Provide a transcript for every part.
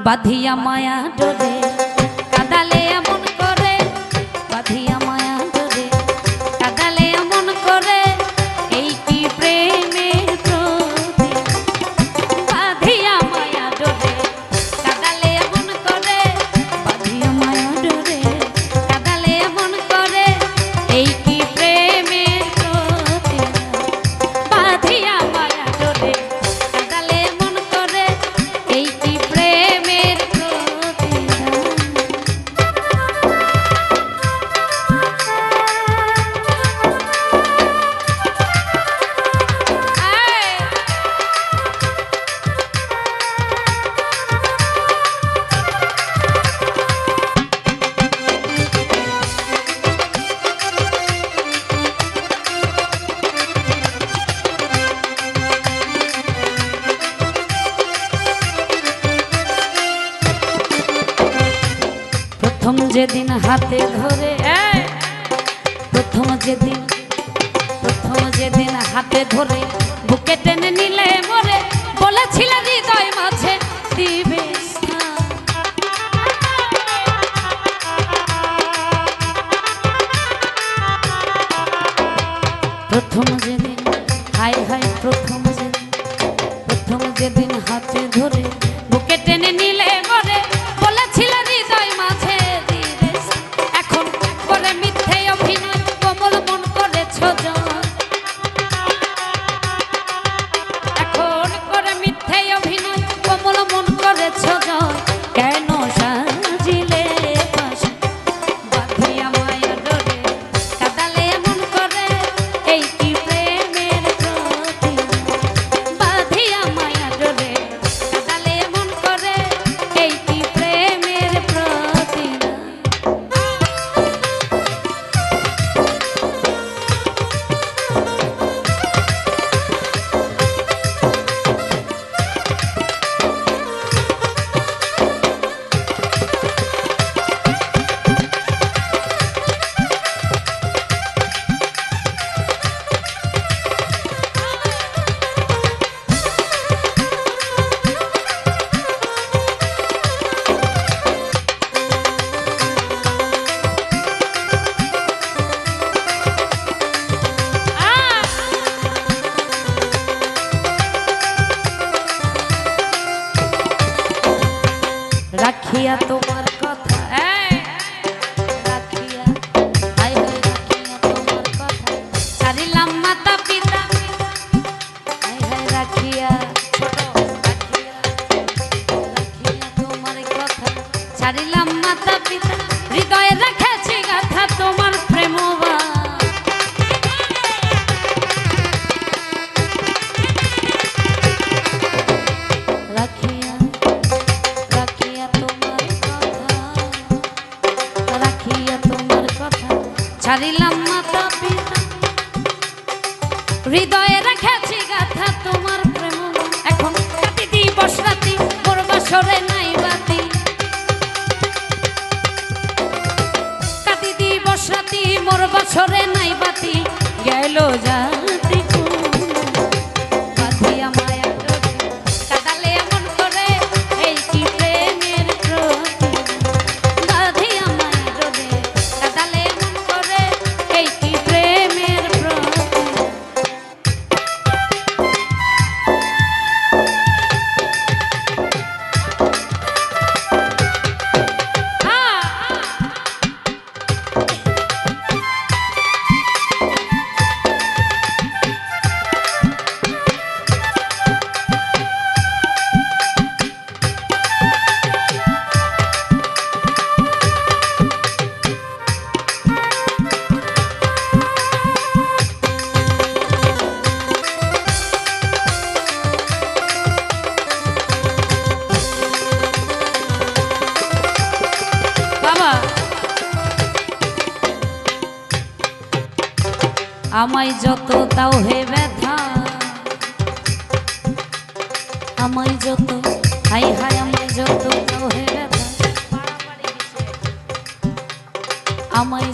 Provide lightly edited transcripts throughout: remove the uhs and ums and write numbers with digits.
বাঁধিয়া মায়া ডোরে কাদালে এমন করে, বাঁধিয়া মায়া ডোরে কাদালে এমন করে, এই কি প্রেমের প্রতীক। বাঁধিয়া মায়া ডোরে কাদালে এমন করে, বাঁধিয়া মায়া ডোরে কাদালে এমন করে, এই কি প্রেমের প্রতীক। বাঁধিয়া মায়া ডোরে কাদালে এমন করে, এই কি প্রেমের প্রতীক। প্রথম যেদিন হাতে ধরে, প্রথম যেদিন হাতে ধরে বুকে টেনে নিলে মরে, বলেছিলে হৃদয় মাঝে দিবে স্থান। প্রথম যেদিন হায় হায়, প্রথম যেদিন হাতে ধরে বুকে টেনে নিলে মরে, বলেছিলে হৃদয় মাঝে দিবে স্থান। এখন করে মিথ্যে অভিনয়, কোমল মন করেছ জয়। এখন করে মিথ্যে অভিনয়, কোমল মন করেছ জয়। কেন সাজিলে পাশা, বাঁধিয়া মায়া ডোরে কাদালে এমন করে, এই কি প্রেমের প্রতীক। বাঁধিয়া মায়া ডোরে কাদালে এমন করে, এই কি প্রেমের প্রতীক। রাখিয়া তোমার কথা, রাখিয়া হায় হায়, রাখিয়া তোমার কথা ছাড়িলাম মাতা পিতা, হায় হায় রাখিয়া তোমার কথা ছাড়িলাম মাতা পিতা, হৃদয়ে রেখেছি গাথা তোমার প্রেমবা। রাখিয়া ছাড়িলাম মাতা পিতা, হৃদয়ে রেখেছি গাথা তোমার প্রেম। এখন কাটি দিবস রাতি, মোর বাসরে নাই বাতি। কাটি দিবস রাতি, মোর বাসরে নাই বাতি। গেল জাতি বাঁধিয়া মায়া ডোরে কাদালে এমন করে, এই কি প্রেমের প্রতীক। বাঁধিয়া মায়া ডোরে কাদালে এমন করে, এই কি প্রেমের প্রতীক। আমায় যত দাও হে ব্যথা, আমায় যত হাই হাই, আমায় যত দাও হে ব্যথা, আমায়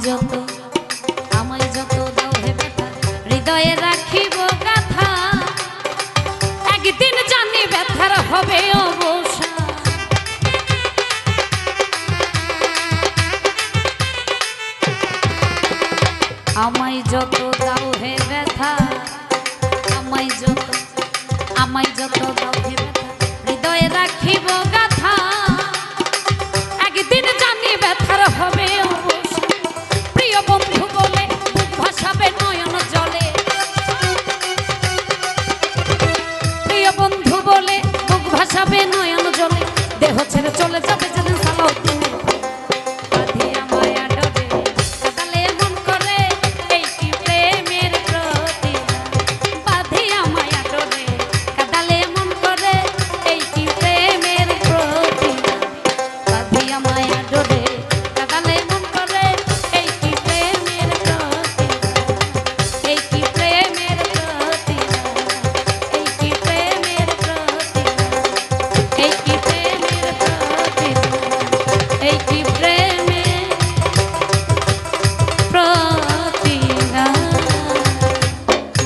যত দাও হে ব্যথা, হৃদয়ে রাখিব গাথা। একদিন জানি ব্যথার হবে অবসান। আমায় যত দাও হে ব্যথা, আমায় যত দাও হে ব্যথা, হৃদয়ে রাখিব